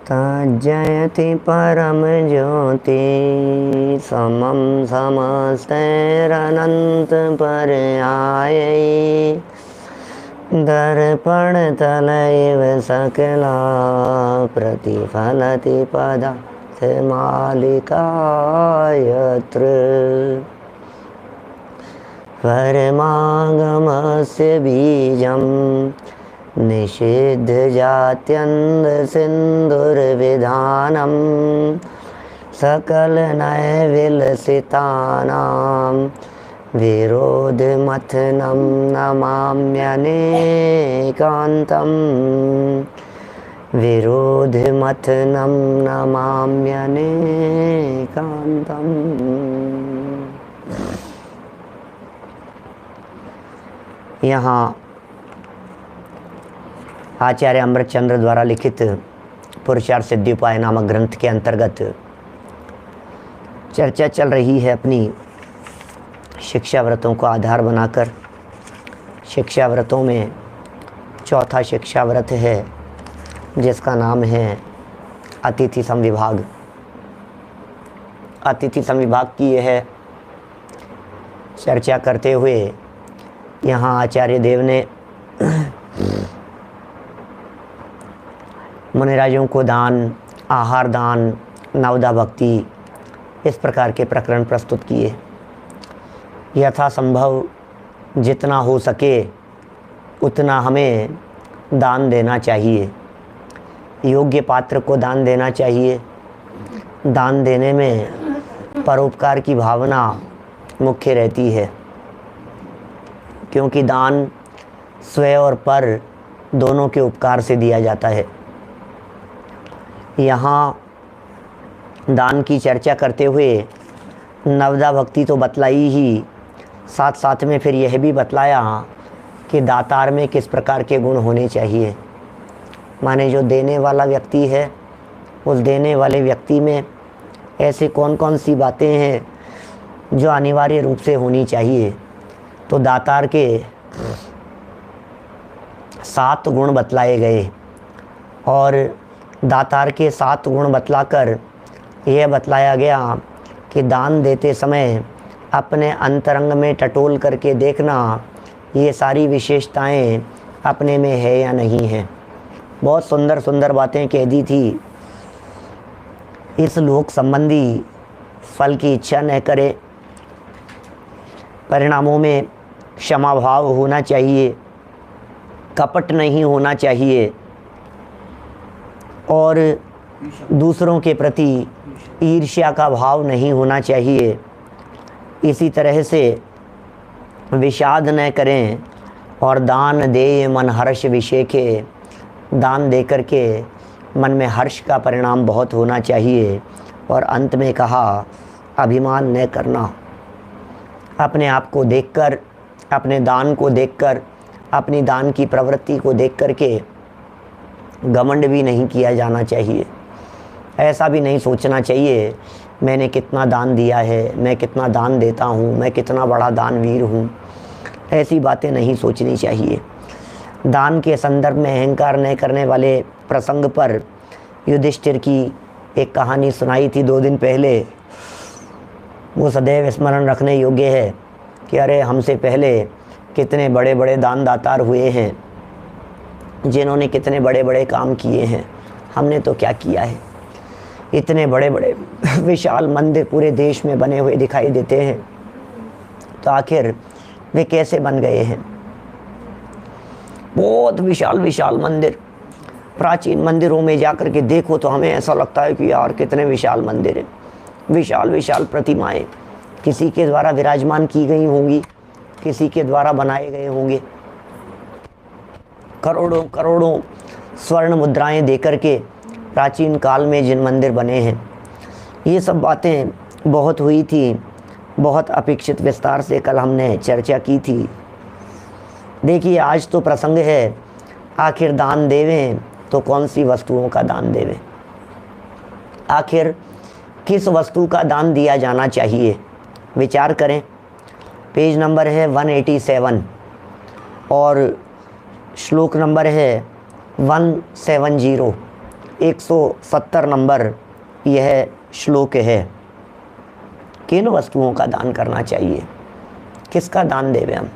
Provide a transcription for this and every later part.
तज्जयति परम ज्योति समम समस्तैरनंत पर्यायै दर्पण तलैव सकला प्रतिफलति पदार्थ मालिका यत्र परमागमस्य बीजं निषिद्ध जात्यन्ध सिन्धुर्विधानं सकल नैविलसितानां विरोधमथनं नमाम्यनेकान्तम् विरोधमथनं नमाम्यनेकान्तम्। यहाँ आचार्य अमृतचंद्र द्वारा लिखित पुरुषार्थ सिद्धि उपाय नामक ग्रंथ के अंतर्गत चर्चा चल रही है अपनी शिक्षा व्रतों को आधार बनाकर। शिक्षा व्रतों में चौथा शिक्षा व्रत है जिसका नाम है अतिथि संविभाग। अतिथि संविभाग की यह चर्चा करते हुए यहाँ आचार्य देव ने मुनिराजों को दान, आहार दान, नवदा भक्ति इस प्रकार के प्रकरण प्रस्तुत किए। यथासंभव जितना हो सके उतना हमें दान देना चाहिए। योग्य पात्र को दान देना चाहिए। दान देने में परोपकार की भावना मुख्य रहती है, क्योंकि दान स्वयं और पर दोनों के उपकार से दिया जाता है। यहाँ दान की चर्चा करते हुए नवदा भक्ति तो बतलाई ही, साथ साथ में फिर यह भी बतलाया कि दातार में किस प्रकार के गुण होने चाहिए। माने जो देने वाला व्यक्ति है, उस देने वाले व्यक्ति में ऐसे कौन कौन सी बातें हैं जो अनिवार्य रूप से होनी चाहिए। तो दातार के 7 गुण बतलाए गए और दातार के 7 गुण बतलाकर यह बतलाया गया कि दान देते समय अपने अंतरंग में टटोल करके देखना ये सारी विशेषताएं अपने में है या नहीं है। बहुत सुंदर सुंदर बातें कह दी थी। इस लोक संबंधी फल की इच्छा न करे, परिणामों में क्षमा भाव होना चाहिए, कपट नहीं होना चाहिए और दूसरों के प्रति ईर्ष्या का भाव नहीं होना चाहिए। इसी तरह से विषाद न करें और दान दे मन हर्ष विषेखे। दान दे करके मन में हर्ष का परिणाम बहुत होना चाहिए। और अंत में कहा अभिमान न करना। अपने आप को देखकर, अपने दान को देखकर, अपनी दान की प्रवृत्ति को देख करके घमंड भी नहीं किया जाना चाहिए। ऐसा भी नहीं सोचना चाहिए मैंने कितना दान दिया है, मैं कितना दान देता हूँ, मैं कितना बड़ा दानवीर हूँ। ऐसी बातें नहीं सोचनी चाहिए। दान के संदर्भ में अहंकार न करने वाले प्रसंग पर युधिष्ठिर की एक कहानी सुनाई थी 2 दिन पहले। वो सदैव स्मरण रखने योग्य है कि अरे हमसे पहले कितने बड़े बड़े दानदातार हुए हैं, जिन्होंने कितने बड़े बड़े काम किए हैं, हमने तो क्या किया है। इतने बड़े बड़े विशाल मंदिर पूरे देश में बने हुए दिखाई देते हैं, तो आखिर वे कैसे बन गए हैं। बहुत विशाल विशाल मंदिर, प्राचीन मंदिरों में जाकर के देखो तो हमें ऐसा लगता है कि यार कितने विशाल मंदिर हैं। विशाल विशाल प्रतिमाएं किसी के द्वारा विराजमान की गई होंगी, किसी के द्वारा बनाए गए होंगे। करोड़ों करोड़ों स्वर्ण मुद्राएं देकर के प्राचीन काल में जिन मंदिर बने हैं, ये सब बातें बहुत हुई थी। बहुत अपेक्षित विस्तार से कल हमने चर्चा की थी। देखिए आज तो प्रसंग है आखिर दान देवें तो कौन सी वस्तुओं का दान देवें। आखिर किस वस्तु का दान दिया जाना चाहिए, विचार करें। पेज नंबर है 187 और श्लोक नंबर है 170। 170 नंबर यह श्लोक है। किन वस्तुओं का दान करना चाहिए, किसका दान देवे हम?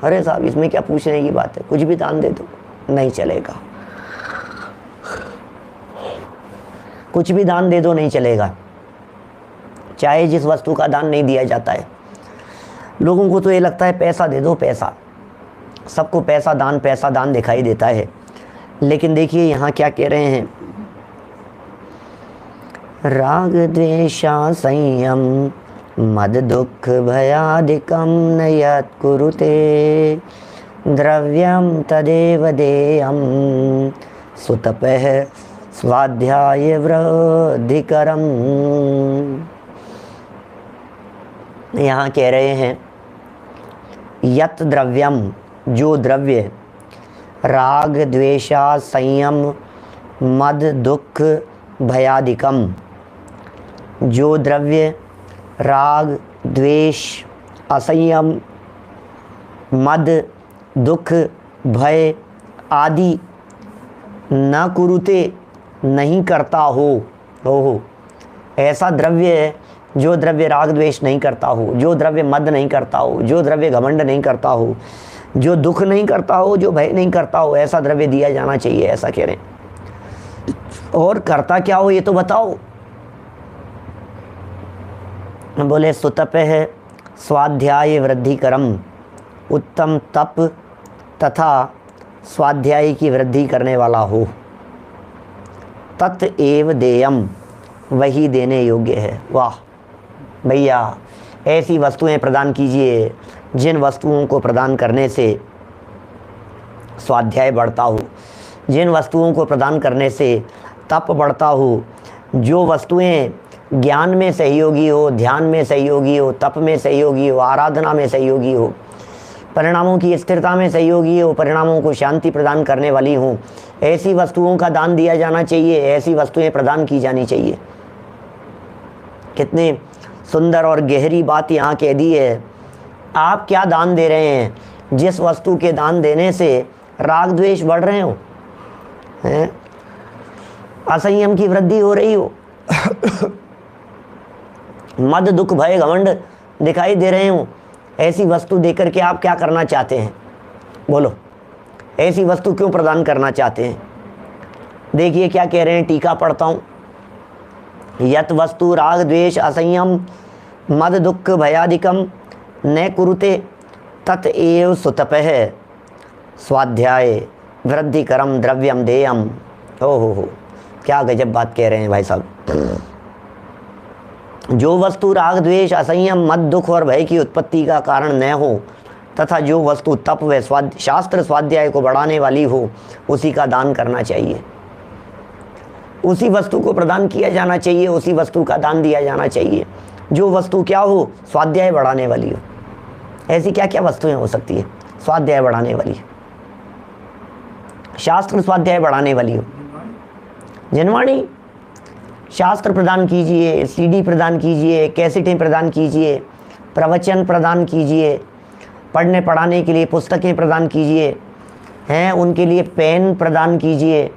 अरे साहब इसमें क्या पूछने की बात है, कुछ भी दान दे दो, नहीं चलेगा। कुछ भी दान दे दो नहीं चलेगा, चाहे जिस वस्तु का दान नहीं दिया जाता है। लोगों को तो ये लगता है पैसा दे दो, पैसा, सबको पैसा दान दिखाई देता है। लेकिन देखिए यहाँ क्या कह रहे हैं, राग द्वेषा संयम मद दुख भयादिकम न यत् कुरुते द्रव्यम तदेव देयम सुतपः स्वाध्याय वृद्धिकरम। यहाँ कह रहे हैं यत् द्रव्यम, जो द्रव्य, राग द्वेषा संयम मद दुख भयादिकम, जो द्रव्य राग द्वेष असंयम मद दुख भय आदि न कुरुते, नहीं करता हो, ऐसा द्रव्य है जो द्रव्य राग द्वेष नहीं करता हो, जो द्रव्य मद नहीं करता हो, जो द्रव्य घमंड नहीं करता हो, जो दुख नहीं करता हो, जो भय नहीं करता हो, ऐसा द्रव्य दिया जाना चाहिए, ऐसा कह रहे हैं। और करता क्या हो ये तो बताओ। बोले सुतप है स्वाध्याय वृद्धिकरम, उत्तम तप तथा स्वाध्याय की वृद्धि करने वाला हो। तत् एव देयम, वही देने योग्य है। वाह भैया, ऐसी वस्तुएं प्रदान कीजिए जिन वस्तुओं को प्रदान करने से स्वाध्याय बढ़ता हो, जिन वस्तुओं को प्रदान करने से तप बढ़ता हो, जो वस्तुएं ज्ञान में सहयोगी हो, ध्यान में सहयोगी हो, तप में सहयोगी हो, आराधना में सहयोगी हो, परिणामों की स्थिरता में सहयोगी हो, परिणामों को शांति प्रदान करने वाली हो, ऐसी वस्तुओं का दान दिया जाना चाहिए, ऐसी वस्तुएं प्रदान की जानी चाहिए। कितने सुंदर और गहरी बात यहाँ कह दी है। आप क्या दान दे रहे हैं? जिस वस्तु के दान देने से राग द्वेष बढ़ रहे हो, हैं, असंयम की वृद्धि हो रही हो, मद दुख भय घमंड दिखाई दे रहे हो, ऐसी वस्तु देकर के आप क्या करना चाहते हैं? बोलो, ऐसी वस्तु क्यों प्रदान करना चाहते हैं? देखिए क्या कह रहे हैं, टीका पढ़ता हूँ। यत वस्तु राग द्वेष असंयम मद दुख भयादिकम न कुरुते तत एव सुतपः स्वाध्याय वृद्धिकरम द्रव्यम देयम। हो, क्या गजब बात कह रहे हैं भाई साहब। जो वस्तु राग द्वेष असंयम मद दुख और भय की उत्पत्ति का कारण न हो तथा जो वस्तु तप व शास्त्र स्वाध्याय को बढ़ाने वाली हो, उसी का दान करना चाहिए, उसी वस्तु को प्रदान किया जाना चाहिए, उसी वस्तु का दान दिया जाना चाहिए। जो वस्तु क्या हो? स्वाध्याय बढ़ाने वाली हो। ऐसी क्या क्या वस्तुएं हो सकती है स्वाध्याय बढ़ाने वाली? शास्त्र स्वाध्याय बढ़ाने वाली हो, जनवाणी, शास्त्र प्रदान कीजिए, सीडी प्रदान कीजिए, कैसेटें प्रदान कीजिए, प्रवचन प्रदान कीजिए, पढ़ने पढ़ाने के लिए पुस्तकें प्रदान कीजिए, हैं उनके लिए पेन प्रदान कीजिए,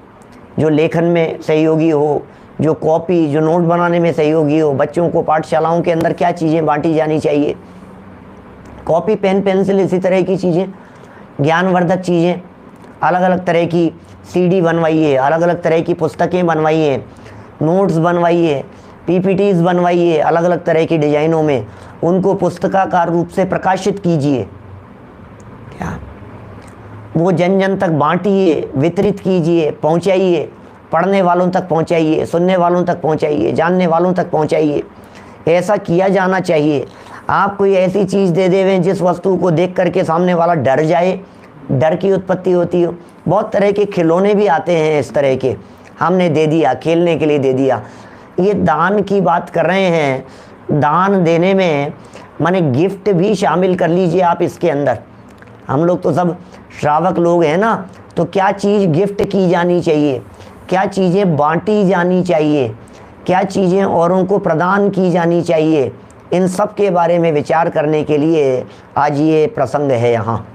जो लेखन में सहयोगी हो, जो कॉपी, जो नोट बनाने में सहयोगी हो। बच्चों को पाठशालाओं के अंदर क्या चीज़ें बांटी जानी चाहिए? कॉपी, पेन, पेंसिल, इसी तरह की चीज़ें, ज्ञानवर्धक चीज़ें, अलग अलग तरह की सीडी बनवाइए, अलग अलग तरह की पुस्तकें बनवाइए, नोट्स बनवाइए, पीपीटीज बनवाइए, अलग अलग तरह की डिजाइनों में, उनको पुस्तकाकार रूप से प्रकाशित कीजिए। क्या वो जन जन तक बांटिए, वितरित कीजिए, पहुंचाइए, पढ़ने वालों तक पहुंचाइए, सुनने वालों तक पहुंचाइए, जानने वालों तक पहुंचाइए। ऐसा किया जाना चाहिए। आप कोई ऐसी चीज़ दे देवें जिस वस्तु को देख करके सामने वाला डर जाए, डर की उत्पत्ति होती हो। बहुत तरह के खिलौने भी आते हैं इस तरह के, हमने दे दिया, खेलने के लिए दे दिया। ये दान की बात कर रहे हैं। दान देने में माने गिफ्ट भी शामिल कर लीजिए आप इसके अंदर। हम लोग तो सब श्रावक लोग हैं ना, तो क्या चीज़ गिफ्ट की जानी चाहिए, क्या चीज़ें बांटी जानी चाहिए, क्या चीज़ें औरों को प्रदान की जानी चाहिए, इन सब के बारे में विचार करने के लिए आज ये प्रसंग है। यहाँ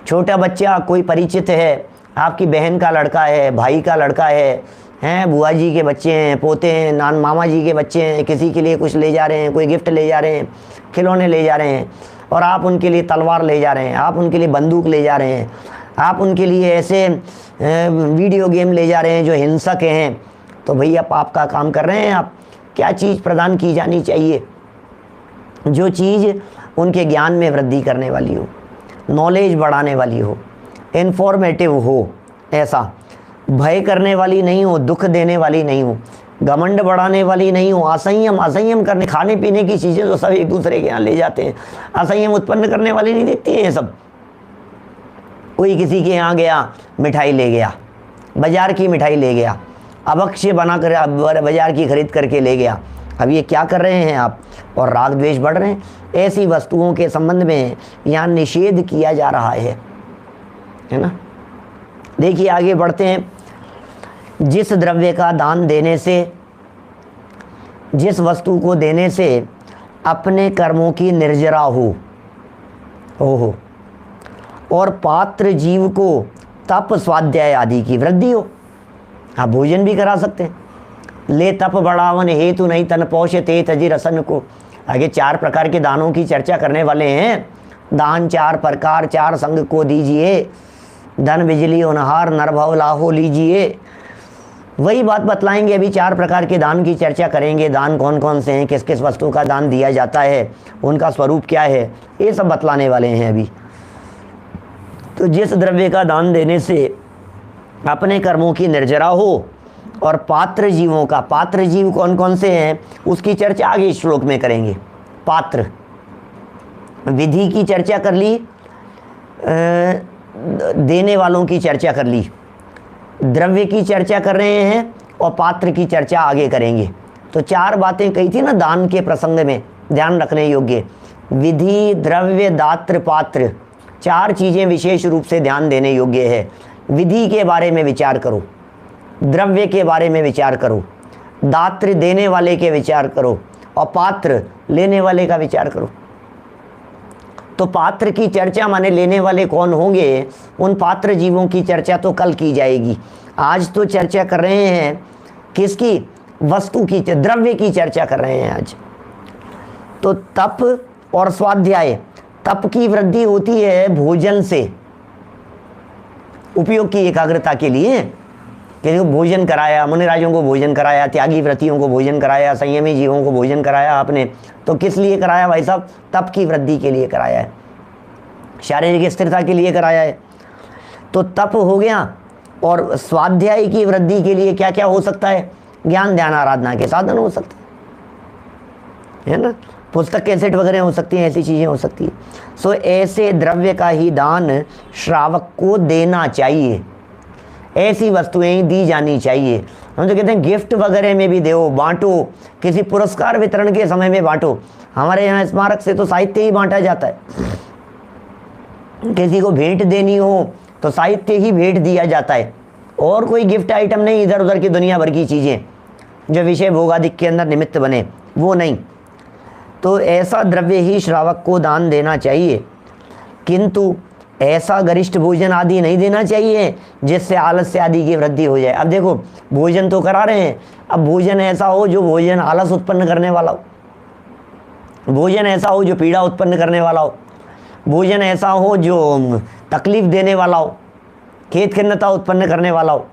छोटा बच्चा कोई परिचित है, आपकी बहन का लड़का है, भाई का लड़का है, बुआ जी के बच्चे हैं, पोते हैं, नान मामा जी के बच्चे हैं, किसी के लिए कुछ ले जा रहे हैं, कोई गिफ्ट ले जा रहे हैं, खिलौने ले जा रहे हैं, और आप उनके लिए तलवार ले जा रहे हैं, आप उनके लिए बंदूक ले जा रहे हैं, आप उनके लिए ऐसे वीडियो गेम ले जा रहे हैं जो हिंसक हैं, तो भैया पाप का काम कर रहे हैं आप। क्या चीज़ प्रदान की जानी चाहिए? जो चीज़ उनके ज्ञान में वृद्धि करने वाली हो, नॉलेज बढ़ाने वाली हो, इन्फॉर्मेटिव हो, ऐसा भय करने वाली नहीं हो, दुख देने वाली नहीं हो, घमंड बढ़ाने वाली नहीं हो, असंयम करने, खाने पीने की चीज़ें तो सब एक दूसरे के यहाँ ले जाते हैं, असंयम उत्पन्न करने वाली नहीं दिखती हैं ये सब। कोई किसी के यहाँ गया, मिठाई ले गया, बाजार की मिठाई ले गया, अभक्ष्य बना कर बाजार की खरीद करके ले गया। अब ये क्या कर रहे हैं आप? और राग द्वेष बढ़ रहे हैं। ऐसी वस्तुओं के संबंध में यहाँ निषेध किया जा रहा है ना। देखिए आगे बढ़ते हैं। जिस द्रव्य का दान देने से, जिस वस्तु को देने से अपने कर्मों की निर्जरा हो और पात्र जीव को तप स्वाध्याय आदि की वृद्धि हो। आप भोजन भी करा सकते हैं। ले तप बढ़ावन हेतु नहीं तन पौषते तजि रसन को। आगे 4 प्रकार के दानों की चर्चा करने वाले हैं। दान 4 प्रकार 4 संग को दीजिए, धन बिजली उनहार नरभव लाहो लीजिए। वही बात बतलाएंगे। अभी 4 प्रकार के दान की चर्चा करेंगे। दान कौन कौन से हैं, किस किस वस्तु का दान दिया जाता है, उनका स्वरूप क्या है, ये सब बतलाने वाले हैं अभी। तो जिस द्रव्य का दान देने से अपने कर्मों की निर्जरा हो और पात्र जीवों का, पात्र जीव कौन कौन से हैं उसकी चर्चा आगे इस श्लोक में करेंगे। पात्र विधि की चर्चा कर ली, देने वालों की चर्चा कर ली, द्रव्य की चर्चा कर रहे हैं और पात्र की चर्चा आगे करेंगे। तो 4 बातें कही थी ना दान के प्रसंग में, ध्यान रखने योग्य। विधि, द्रव्य, दात्र, पात्र, 4 चीज़ें विशेष रूप से ध्यान देने योग्य है। विधि के बारे में विचार करो, द्रव्य के बारे में विचार करो, दात्र देने वाले के विचार करो और पात्र लेने वाले का विचार करो। तो पात्र की चर्चा माने लेने वाले कौन होंगे, उन पात्र जीवों की चर्चा तो कल की जाएगी। आज तो चर्चा कर रहे हैं किसकी? वस्तु की, द्रव्य की चर्चा कर रहे हैं आज। तो तप और स्वाध्याय, तप की वृद्धि होती है भोजन से, उपयोग की एकाग्रता के लिए। किसी को भोजन कराया, मुनिराजों को भोजन कराया, त्यागी व्रतियों को भोजन कराया, संयमी जीवों को भोजन कराया आपने, तो किस लिए कराया भाई साहब? तप की वृद्धि के लिए कराया है, शारीरिक स्थिरता के लिए कराया है। तो तप हो गया। और स्वाध्याय की वृद्धि के लिए क्या क्या हो सकता है? ज्ञान ध्यान आराधना के साधन हो सकते हैं ना, पुस्तक कैसेट वगैरह हो सकती हैं, ऐसी चीज़ें हो सकती हैं। सो ऐसे द्रव्य का ही दान श्रावक को देना चाहिए, ऐसी वस्तुएं दी जानी चाहिए। हम तो कहते हैं गिफ्ट वगैरह में भी दो, बांटो, किसी पुरस्कार वितरण के समय में बांटो। हमारे यहाँ स्मारक से तो साहित्य ही बांटा जाता है। किसी को भेंट देनी हो तो साहित्य ही भेंट दिया जाता है, और कोई गिफ्ट आइटम नहीं, इधर उधर की दुनिया भर की चीज़ें जो विषय भोगादिक के अंदर निमित्त बने, वो नहीं। तो ऐसा द्रव्य ही श्रावक को दान देना चाहिए, किंतु ऐसा गरिष्ठ भोजन आदि नहीं देना चाहिए जिससे आलस्य आदि की वृद्धि हो जाए। अब देखो भोजन तो करा रहे हैं, अब भोजन ऐसा हो जो भोजन आलस उत्पन्न करने वाला हो, भोजन ऐसा हो जो पीड़ा उत्पन्न करने वाला हो, भोजन ऐसा हो जो तकलीफ देने वाला हो, खेद खिन्नता उत्पन्न करने वाला हो,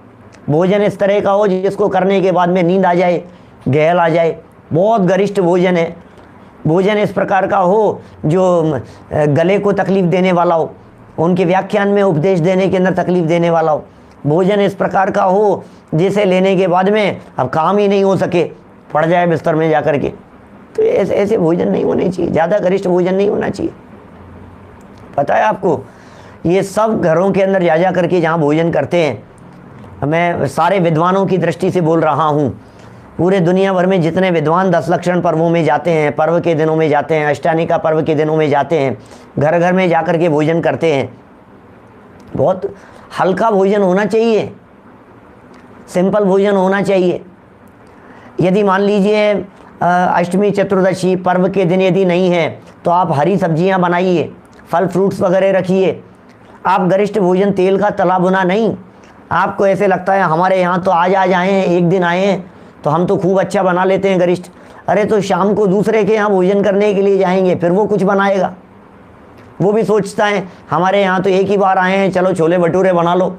भोजन इस तरह का हो जिसको करने के बाद में नींद आ जाए, गहल आ जाए, बहुत गरिष्ठ भोजन है। भोजन इस प्रकार का हो जो गले को तकलीफ देने वाला हो, उनके व्याख्यान में उपदेश देने के अंदर तकलीफ देने वाला हो। भोजन इस प्रकार का हो जिसे लेने के बाद में अब काम ही नहीं हो सके, पड़ जाए बिस्तर में जा कर के। तो ऐसे भोजन नहीं होने चाहिए, ज़्यादा गरिष्ठ भोजन नहीं होना चाहिए। पता है आपको, ये सब घरों के अंदर जा करके जहाँ भोजन करते हैं, मैं सारे विद्वानों की दृष्टि से बोल रहा हूँ, पूरे दुनिया भर में जितने विद्वान 10 लक्षण पर्वों में जाते हैं, पर्व के दिनों में जाते हैं, अष्टानिका पर्व के दिनों में जाते हैं, घर घर में जा कर के भोजन करते हैं, बहुत हल्का भोजन होना चाहिए, सिंपल भोजन होना चाहिए। यदि मान लीजिए अष्टमी चतुर्दशी पर्व के दिन यदि नहीं है तो आप हरी सब्जियां बनाइए, फल फ्रूट्स वगैरह रखिए। आप गरिष्ठ भोजन तेल का तला भुना नहीं, आपको ऐसे लगता है हमारे यहाँ तो आज आए हैं, एक दिन आए हैं तो हम तो खूब अच्छा बना लेते हैं गरिष्ठ। अरे तो शाम को दूसरे के यहाँ भोजन करने के लिए जाएंगे, फिर वो कुछ बनाएगा, वो भी सोचता है हमारे यहाँ तो एक ही बार आए हैं, चलो छोले भटूरे बना लो,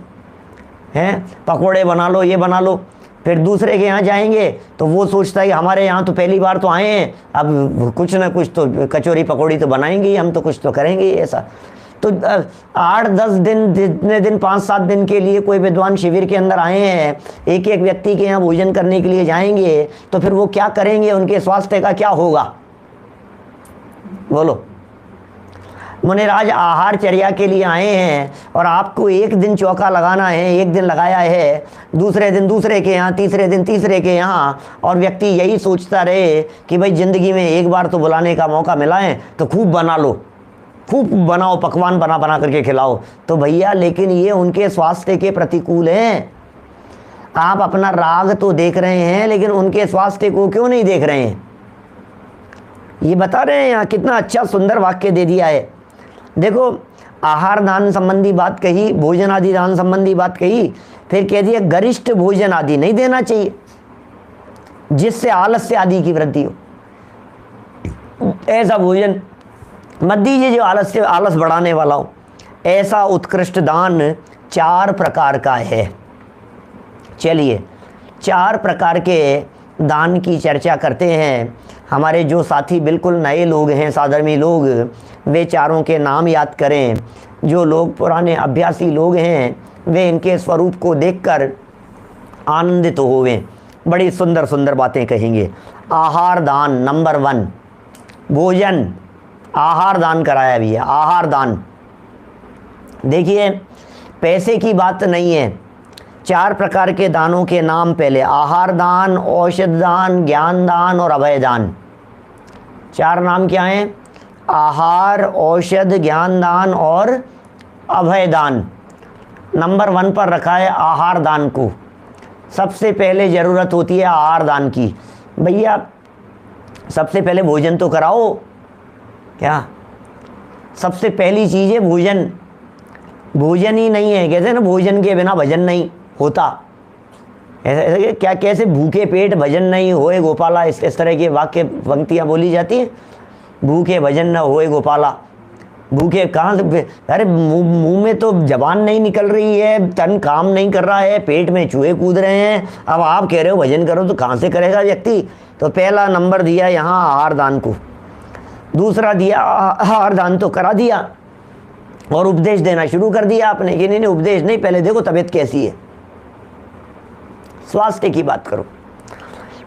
हैं पकोड़े बना लो, ये बना लो। फिर दूसरे के यहाँ जाएंगे तो वो सोचता है कि हमारे यहाँ तो पहली बार तो आए हैं, अब कुछ ना कुछ तो कचौरी पकौड़ी तो बनाएंगे ही, हम तो कुछ तो करेंगे ही। ऐसा तो 8-10 दिन, जितने दिन 5-7 दिन के लिए कोई विद्वान शिविर के अंदर आए हैं, एक एक व्यक्ति के यहाँ भोजन करने के लिए जाएंगे, तो फिर वो क्या करेंगे, उनके स्वास्थ्य का क्या होगा, बोलो। मुनिराज आहारचर्या के लिए आए हैं और आपको एक दिन चौका लगाना है, एक दिन लगाया है, दूसरे दिन दूसरे के यहाँ, तीसरे दिन तीसरे के यहाँ, और व्यक्ति यही सोचता रहे कि भाई ज़िंदगी में एक बार तो बुलाने का मौका मिला है तो खूब बना लो, खूब बनाओ, पकवान बना बना करके खिलाओ। तो भैया लेकिन ये उनके स्वास्थ्य के प्रतिकूल हैं। आप अपना राग तो देख रहे हैं लेकिन उनके स्वास्थ्य को क्यों नहीं देख रहे हैं, ये बता रहे हैं। यहाँ कितना अच्छा सुंदर वाक्य दे दिया है। देखो, आहार दान संबंधी बात कही, भोजन आदि दान संबंधी बात कही, फिर कह दिया गरिष्ठ भोजन आदि नहीं देना चाहिए जिससे आलस्य आदि की वृद्धि हो। ऐसा भोजन मत दीजिए जो आलस बढ़ाने वाला हो। ऐसा उत्कृष्ट दान 4 प्रकार का है। चलिए 4 प्रकार के दान की चर्चा करते हैं। हमारे जो साथी बिल्कुल नए लोग हैं, साधर्मी लोग, वे चारों के नाम याद करें। जो लोग पुराने अभ्यासी लोग हैं वे इनके स्वरूप को देखकर आनंदित होवें। बड़ी सुंदर सुंदर बातें कहेंगे। आहार दान नंबर 1, भोजन आहार दान कराया भी है। आहार दान देखिए पैसे की बात नहीं है। 4 प्रकार के दानों के नाम पहले, आहार दान, औषध दान, ज्ञान दान और अभय दान। 4 नाम क्या हैं? आहार, औषध, ज्ञान दान और अभय दान। नंबर 1 पर रखा है आहार दान को। सबसे पहले ज़रूरत होती है आहार दान की। भैया सबसे पहले भोजन तो कराओ, क्या सबसे पहली चीज़ है भोजन। भोजन ही नहीं है, कहते हैं ना भोजन के बिना भजन नहीं होता। ऐसे क्या, कैसे भूखे पेट भजन नहीं होए गोपाला, इस तरह के वाक्य पंक्तियाँ बोली जाती हैं। भूखे भजन न होए गोपाला, भूखे कहाँ से, अरे मुंह में तो जबान नहीं निकल रही है, तन काम नहीं कर रहा है, पेट में चूहे कूद रहे हैं, अब आप कह रहे हो भजन करो तो कहाँ से करेगा व्यक्ति। तो पहला नंबर दिया यहाँ आहार दान को। दूसरा दिया आहार दान तो करा दिया और उपदेश देना शुरू कर दिया आपने कि नहीं उपदेश नहीं, पहले देखो तबीयत कैसी है, स्वास्थ्य की बात करो।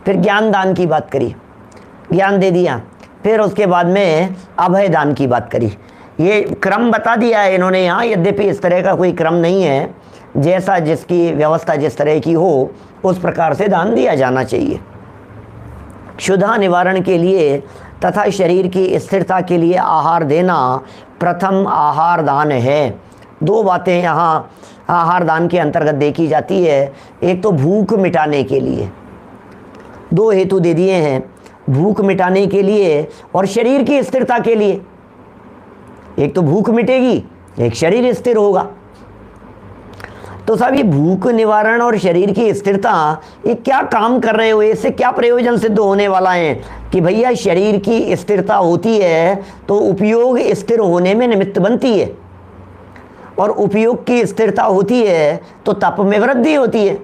फिर ज्ञान दान की बात करी, ज्ञान दे दिया। फिर उसके बाद में अभय दान की बात करी। ये क्रम बता दिया है इन्होंने यहाँ, यद्यपि इस तरह का कोई क्रम नहीं है, जैसा जिसकी व्यवस्था जिस तरह की हो उस प्रकार से दान दिया जाना चाहिए। क्षुधा निवारण के लिए तथा शरीर की स्थिरता के लिए आहार देना प्रथम आहार दान है। 2 बातें यहाँ आहार दान के अंतर्गत देखी जाती है। एक तो भूख मिटाने के लिए, 2 हेतु दे दिए हैं, भूख मिटाने के लिए और शरीर की स्थिरता के लिए। एक तो भूख मिटेगी, एक शरीर स्थिर होगा। तो साहब ये भूख निवारण और शरीर की स्थिरता ये क्या काम कर रहे हो, इससे क्या प्रयोजन सिद्ध होने वाला है कि भैया शरीर की स्थिरता होती है तो उपयोग स्थिर होने में निमित्त बनती है, और उपयोग की स्थिरता होती है तो तप में वृद्धि होती है।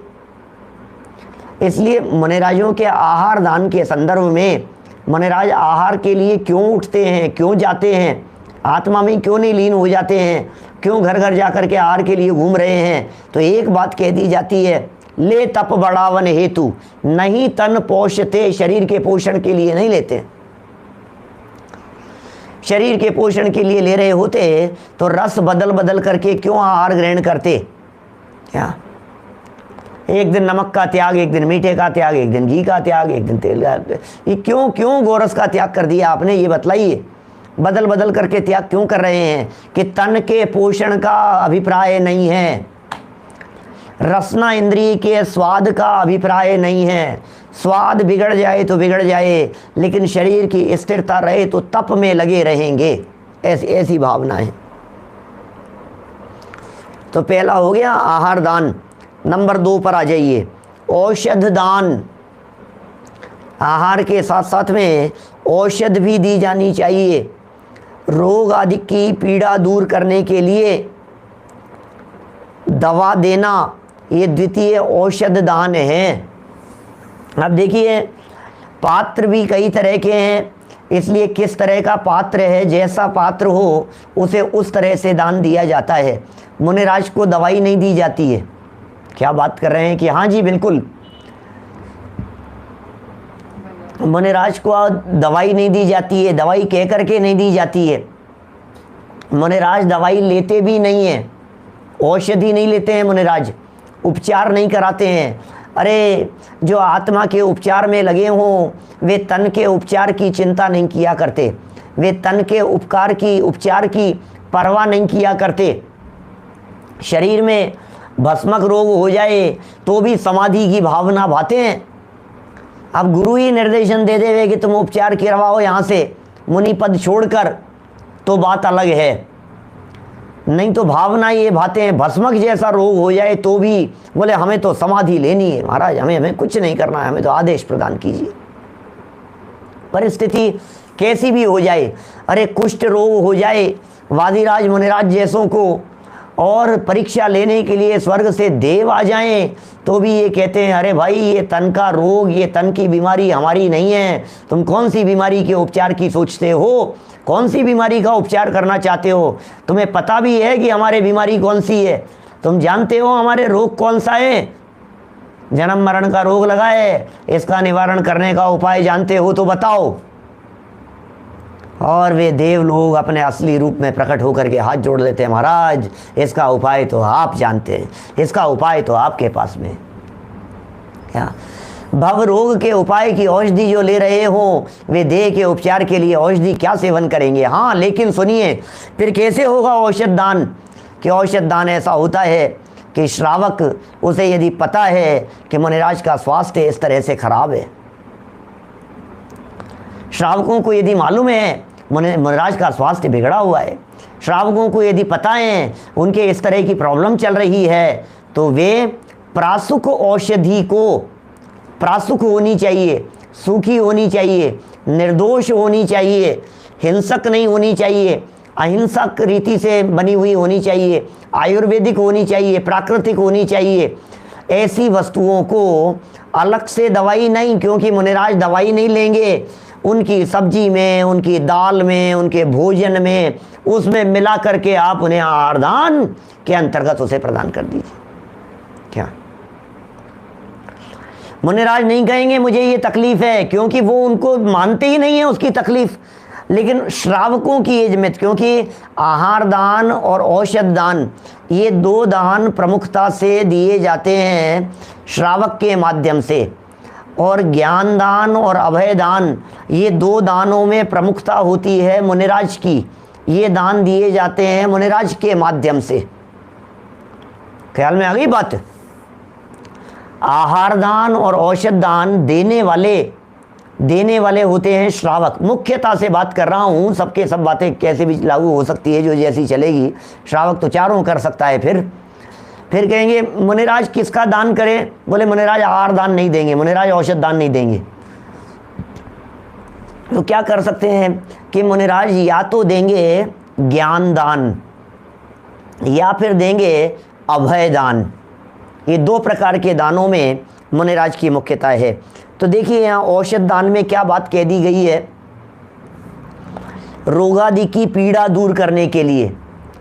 इसलिए मुनिराजों के आहार दान के संदर्भ में मुनिराज आहार के लिए क्यों उठते हैं, क्यों जाते हैं, आत्मा में क्यों नहीं लीन हो जाते हैं, क्यों घर घर जाकर के आहार के लिए घूम रहे हैं। तो एक बात कह दी जाती है, ले तप बढ़ावन हेतु नहीं तन पोषते। शरीर के पोषण के लिए नहीं लेते, शरीर के पोषण के लिए ले रहे होते तो रस बदल बदल करके क्यों आहार ग्रहण करते। क्या एक दिन नमक का त्याग, एक दिन मीठे का त्याग, एक दिन घी का त्याग, एक दिन तेल का, ये क्यों क्यों गोरस का त्याग कर दिया आपने, ये बतलाइए। बदल बदल करके त्याग क्यों कर रहे हैं कि तन के पोषण का अभिप्राय नहीं है, रसना इंद्रिय के स्वाद का अभिप्राय नहीं है। स्वाद बिगड़ जाए तो बिगड़ जाए, लेकिन शरीर की स्थिरता रहे तो तप में लगे रहेंगे, ऐसी भावना है। तो पहला हो गया आहार दान। नंबर 2 पर आ जाइए, औषध दान। आहार के साथ साथ में औषध भी दी जानी चाहिए। रोग आदि की पीड़ा दूर करने के लिए दवा देना, ये द्वितीय औषध दान है। अब देखिए, पात्र भी कई तरह के हैं, इसलिए किस तरह का पात्र है, जैसा पात्र हो उसे उस तरह से दान दिया जाता है। मुनिराज को दवाई नहीं दी जाती है। क्या बात कर रहे हैं कि हाँ जी बिल्कुल, मुनिराज को दवाई नहीं दी जाती है, दवाई कह करके नहीं दी जाती है। मुनिराज दवाई लेते भी नहीं हैं, औषधि नहीं लेते हैं मुनिराज, उपचार नहीं कराते हैं। अरे जो आत्मा के उपचार में लगे हों वे तन के उपचार की चिंता नहीं किया करते, वे तन के उपचार की परवाह नहीं किया करते। शरीर में भस्मक रोग हो जाए तो भी समाधि की भावना भाते हैं। अब गुरु ही निर्देशन दे देवे कि तुम उपचार करवाओ यहाँ से मुनि पद छोड़कर, तो बात अलग है, नहीं तो भावना ये भाते हैं। भस्मक जैसा रोग हो जाए तो भी बोले हमें तो समाधि लेनी है महाराज, हमें कुछ नहीं करना है, हमें तो आदेश प्रदान कीजिए। परिस्थिति कैसी भी हो जाए, अरे कुष्ठ रोग हो जाए वादिराज मुनिराज जैसों को, और परीक्षा लेने के लिए स्वर्ग से देव आ जाएं, तो भी ये कहते हैं अरे भाई ये तन का रोग, ये तन की बीमारी हमारी नहीं है, तुम कौन सी बीमारी के उपचार की सोचते हो, कौन सी बीमारी का उपचार करना चाहते हो, तुम्हें पता भी है कि हमारे बीमारी कौन सी है, तुम जानते हो हमारे रोग कौन सा है, जन्म मरण का रोग लगा है, इसका निवारण करने का उपाय जानते हो तो बताओ। और वे देव लोग अपने असली रूप में प्रकट होकर के हाथ जोड़ लेते हैं, महाराज इसका उपाय तो आप जानते हैं, इसका उपाय तो आपके पास में। क्या भव रोग के उपाय की औषधि जो ले रहे हो वे देह के उपचार के लिए औषधि क्या सेवन करेंगे। हाँ लेकिन सुनिए, फिर कैसे होगा औषध दान, कि औषध दान ऐसा होता है कि श्रावक, उसे यदि पता है कि मुनिराज का स्वास्थ्य इस तरह से खराब है, श्रावकों को यदि मालूम है मुनिराज का स्वास्थ्य बिगड़ा हुआ है, श्रावकों को यदि पता है उनके इस तरह की प्रॉब्लम चल रही है, तो वे प्रासुक औषधि को, प्रासुक होनी चाहिए, सूखी होनी चाहिए, निर्दोष होनी चाहिए, हिंसक नहीं होनी चाहिए, अहिंसक रीति से बनी हुई होनी चाहिए, आयुर्वेदिक होनी चाहिए, प्राकृतिक होनी चाहिए। ऐसी वस्तुओं को अलग से दवाई नहीं, क्योंकि मुनिराज दवाई नहीं लेंगे, उनकी सब्जी में, उनकी दाल में, उनके भोजन में, उसमें मिला करके आप उन्हें आहार दान के अंतर्गत उसे प्रदान कर दीजिए। क्या मुनिराज नहीं कहेंगे मुझे ये तकलीफ है, क्योंकि वो उनको मानते ही नहीं है उसकी तकलीफ। लेकिन श्रावकों की एज में, क्योंकि आहार दान और औषध दान ये दो दान प्रमुखता से दिए जाते हैं श्रावक के माध्यम से, और ज्ञान दान और अभय दान ये दो दानों में प्रमुखता होती है मुनिराज की, ये दान दिए जाते हैं मुनिराज के माध्यम से। ख्याल में आ गई बात। आहार दान और औषध दान देने वाले होते हैं श्रावक। मुख्यता से बात कर रहा हूँ, सबके सब बातें कैसे भी लागू हो सकती है, जो जैसी चलेगी। श्रावक तो चारों कर सकता है। फिर कहेंगे मुनिराज किसका दान करें, बोले मुनिराज आहार दान नहीं देंगे, मुनिराज औषध दान नहीं देंगे। तो क्या कर सकते हैं कि मुनिराज या तो देंगे ज्ञान दान या फिर देंगे अभय दान। ये दो प्रकार के दानों में मुनिराज की मुख्यता है। तो देखिए यहाँ औषध दान में क्या बात कह दी गई है, रोगादि की पीड़ा दूर करने के लिए,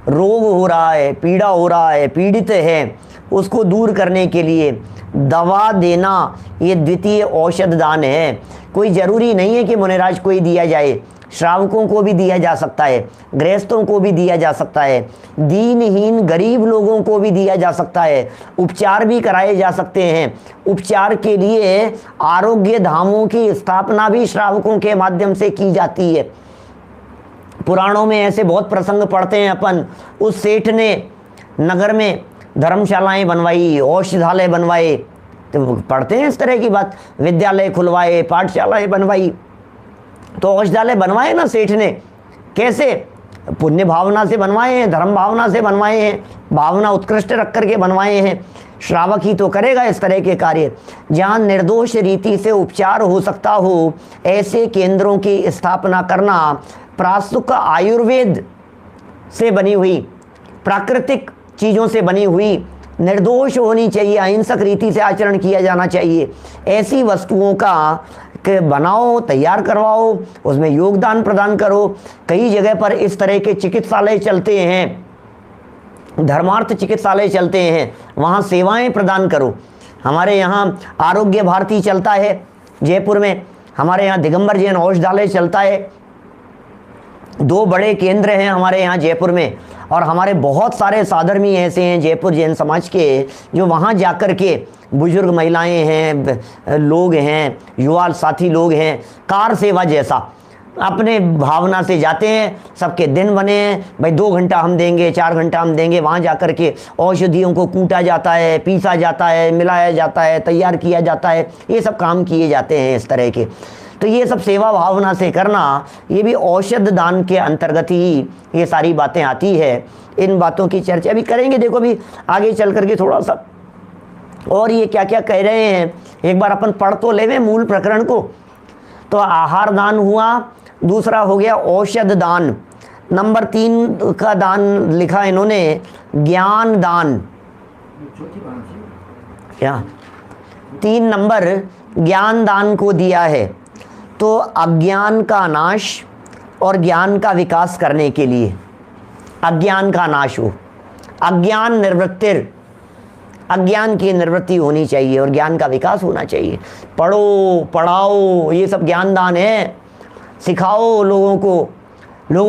रोग हो रहा है, पीड़ा हो रहा है, पीड़ित है, उसको दूर करने के लिए दवा देना, ये द्वितीय औषध दान है। कोई ज़रूरी नहीं है कि मुनिराज को ही दिया जाए, श्रावकों को भी दिया जा सकता है, गृहस्थों को भी दिया जा सकता है, दीनहीन गरीब लोगों को भी दिया जा सकता है, उपचार भी कराए जा सकते हैं। उपचार के लिए आरोग्य धामों की स्थापना भी श्रावकों के माध्यम से की जाती है। पुराणों में ऐसे बहुत प्रसंग पढ़ते हैं अपन। उस सेठ ने नगर में धर्मशालाएं बनवाई, औषधालय बनवाए, तो पढ़ते हैं इस तरह की बात, विद्यालय खुलवाए, पाठशालाएं बनवाई। तो औषधालय बनवाए ना सेठ ने, कैसे? पुण्य भावना से बनवाए हैं, धर्म भावना से बनवाए हैं, भावना उत्कृष्ट रख करके बनवाए हैं। श्रावक ही तो करेगा इस तरह के कार्य। जहाँ निर्दोष रीति से उपचार हो सकता हो ऐसे केंद्रों की स्थापना करना प्राकृतिक आयुर्वेद से बनी हुई, प्राकृतिक चीज़ों से बनी हुई, निर्दोष होनी चाहिए, अहिंसक रीति से आचरण किया जाना चाहिए, ऐसी वस्तुओं का बनाओ, तैयार करवाओ, उसमें योगदान प्रदान करो। कई जगह पर इस तरह के चिकित्सालय चलते हैं, धर्मार्थ चिकित्सालय चलते हैं, वहाँ सेवाएं प्रदान करो। हमारे यहाँ आरोग्य भारती चलता है जयपुर में, हमारे यहाँ दिगंबर जैन औषधालय चलता है। 2 बड़े केंद्र हैं हमारे यहाँ जयपुर में, और हमारे बहुत सारे साधर्मी ऐसे हैं जयपुर जैन समाज के जो वहाँ जाकर के, बुजुर्ग महिलाएं हैं, लोग हैं, युवा साथी लोग हैं, कार सेवा जैसा अपने भावना से जाते हैं। सबके दिन बने हैं, भाई 2 घंटा हम देंगे, 4 घंटा हम देंगे। वहाँ जाकर के औषधियों को कूटा जाता है, पीसा जाता है, मिलाया जाता है, तैयार किया जाता है, ये सब काम किए जाते हैं इस तरह के। तो ये सब सेवा भावना से करना, ये भी औषध दान के अंतर्गत ही ये सारी बातें आती है। इन बातों की चर्चा भी करेंगे। देखो अभी आगे चल करके थोड़ा सा और ये क्या क्या कह रहे हैं, एक बार अपन पढ़ तो लेवे मूल प्रकरण को। तो आहार दान हुआ, दूसरा हो गया औषध दान, नंबर 3 का दान लिखा इन्होंने ज्ञान दान। क्या 3 नंबर ज्ञान दान को दिया है। तो अज्ञान का नाश और ज्ञान का विकास करने के लिए, अज्ञान का नाश हो, अज्ञान निवृत्तिर, अज्ञान की निवृत्ति होनी चाहिए और ज्ञान का विकास होना चाहिए। पढ़ो, पढ़ाओ, ये सब ज्ञान दान है। सिखाओ लोगों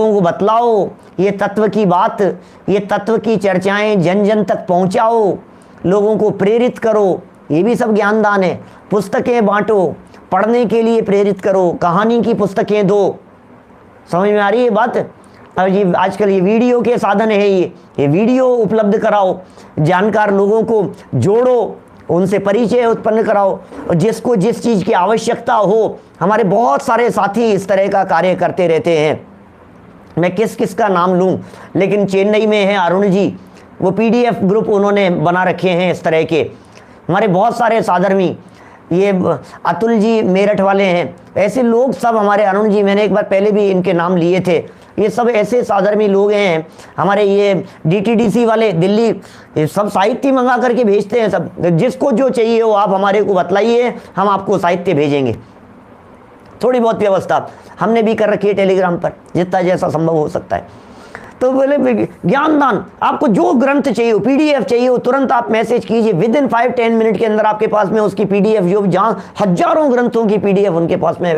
को बतलाओ ये तत्व की बात, ये तत्व की चर्चाएं जन जन तक पहुंचाओ, लोगों को प्रेरित करो, ये भी सब ज्ञान दान है। पुस्तकें बांटो, पढ़ने के लिए प्रेरित करो, कहानी की पुस्तकें दो। समझ में आ रही है बात? अब ये आजकल ये वीडियो के साधन है, ये वीडियो उपलब्ध कराओ, जानकार लोगों को जोड़ो, उनसे परिचय उत्पन्न कराओ, और जिसको जिस चीज़ की आवश्यकता हो। हमारे बहुत सारे साथी इस तरह का कार्य करते रहते हैं, मैं किस किस का नाम लूं, लेकिन चेन्नई में है अरुण जी, वो PDF ग्रुप उन्होंने बना रखे हैं इस तरह के। हमारे बहुत सारे साधर्मी, ये अतुल जी मेरठ वाले हैं, ऐसे लोग सब हमारे, अरुण जी मैंने एक बार पहले भी इनके नाम लिए थे, ये सब ऐसे साधर्मी लोग हैं। हमारे ये DTDC वाले दिल्ली, ये सब साहित्य मंगा करके भेजते हैं सब। जिसको जो चाहिए हो आप हमारे को बतलाइए, हम आपको साहित्य भेजेंगे। थोड़ी बहुत व्यवस्था हमने भी कर रखी है टेलीग्राम पर, जितना जैसा संभव हो सकता है। तो बोले ज्ञान दान, आपको जो ग्रंथ चाहिए हो, PDF चाहिए हो, तुरंत आप मैसेज कीजिए, विदिन 5-10 मिनट के अंदर आपके पास में उसकी PDF, जो जहाँ हजारों ग्रंथों की PDF उनके पास में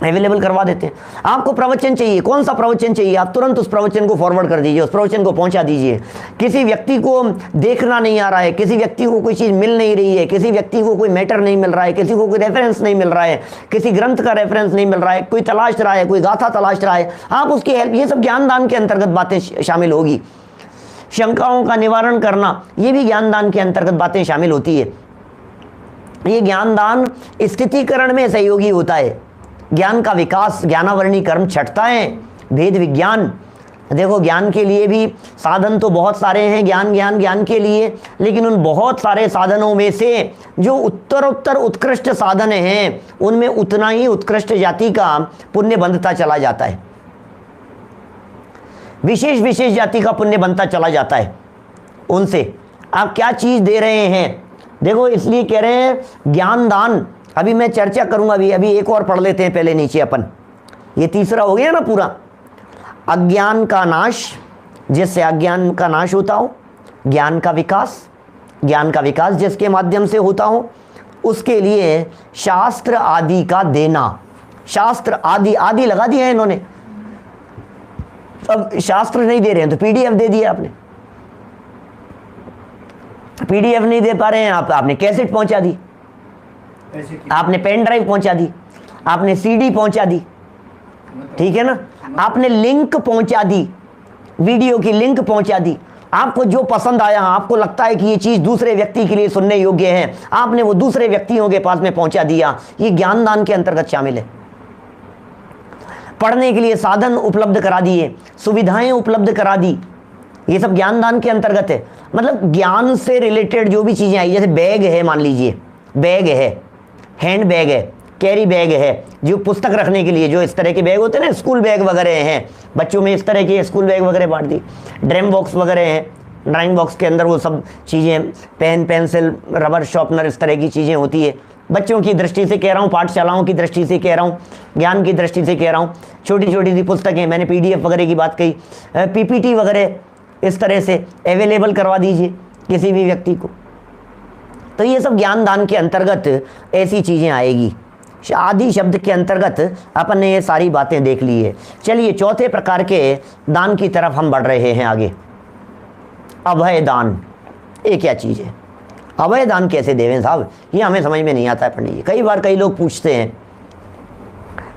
अवेलेबल करवा देते हैं। आपको प्रवचन चाहिए, कौन सा प्रवचन चाहिए, आप तुरंत उस प्रवचन को फॉरवर्ड कर दीजिए, उस प्रवचन को पहुंचा दीजिए। किसी व्यक्ति को देखना नहीं आ रहा है, किसी व्यक्ति को कोई चीज़ मिल नहीं रही है, किसी व्यक्ति को कोई मैटर नहीं मिल रहा है, किसी को कोई रेफरेंस नहीं मिल रहा है, किसी ग्रंथ का रेफरेंस नहीं मिल रहा है, कोई तलाश रहा है, कोई गाथा तलाश रहा है, आप उसकी हेल्प, ये सब ज्ञान दान के अंतर्गत बातें शामिल होगी। शंकाओं का निवारण करना, ये भी ज्ञान दान के अंतर्गत बातें शामिल होती है। ये ज्ञान दान स्थितिकरण में सहयोगी होता है। ज्ञान का विकास, ज्ञानावरणी कर्म छठताएं, भेद विज्ञान। देखो ज्ञान के लिए भी साधन तो बहुत सारे हैं, ज्ञान के लिए, लेकिन उन बहुत सारे साधनों में से जो उत्तरोत्तर उत्कृष्ट साधन हैं, उनमें उतना ही उत्कृष्ट जाति का पुण्य बंधता चला जाता है, विशेष जाति का पुण्य बनता चला जाता है। उनसे आप क्या चीज़ दे रहे हैं, देखो इसलिए कह रहे हैं ज्ञान दान। अभी मैं चर्चा करूंगा, अभी एक और पढ़ लेते हैं पहले नीचे अपन। ये तीसरा हो गया ना पूरा, अज्ञान का नाश, जिससे अज्ञान का नाश होता हो, ज्ञान का विकास जिसके माध्यम से होता हो, उसके लिए शास्त्र आदि का देना। शास्त्र आदि लगा दिया है इन्होंने। अब शास्त्र नहीं दे रहे हैं तो PDF दे दिया आपने, PDF नहीं दे पा रहे हैं आपने कैसेट पहुंचा दी, आपने पेन ड्राइव पहुंचा दी, आपने CD पहुंचा दी, ठीक है ना, आपने लिंक पहुंचा दी, वीडियो की लिंक पहुंचा दी। आपको जो पसंद आया, आपको लगता है कि ये चीज दूसरे व्यक्ति के लिए सुनने योग्य है, आपने वो दूसरे व्यक्तियों के पास में पहुंचा दिया। ये ज्ञान दान के अंतर्गत शामिल है। पढ़ने के लिए साधन उपलब्ध करा दिए, सुविधाएं उपलब्ध करा दी, ये सब ज्ञान दान के अंतर्गत है। मतलब ज्ञान से रिलेटेड जो भी चीज़ें आई, जैसे बैग है, मान लीजिए बैग है, हैंड बैग है, कैरी बैग है, जो पुस्तक रखने के लिए जो इस तरह के बैग होते हैं ना, स्कूल बैग वगैरह हैं, बच्चों में इस तरह के स्कूल बैग वगैरह बांट दी। ड्राइंग बॉक्स वगैरह हैं, ड्राइंग बॉक्स के अंदर वो सब चीज़ें, पेन, पेंसिल, रबर, शॉर्पनर, इस तरह की चीज़ें होती है। बच्चों की दृष्टि से कह रहा हूँ, पाठशालाओं की दृष्टि से कह रहा हूँ, ज्ञान की दृष्टि से कह रहा हूँ। छोटी छोटी सी पुस्तकें, मैंने PDF वगैरह की बात कही, PPT वगैरह इस तरह से अवेलेबल करवा दीजिए किसी भी व्यक्ति को। तो ये सब ज्ञान दान के अंतर्गत ऐसी चीज़ें आएगी। आदि शब्द के अंतर्गत अपन ने ये सारी बातें देख ली है। चलिए चौथे प्रकार के दान की तरफ हम बढ़ रहे हैं आगे। अभय दान, ये क्या चीज़ है? अभय दान कैसे देवें साहब, ये हमें समझ में नहीं आता है पंडित जी। कई बार कई लोग पूछते हैं,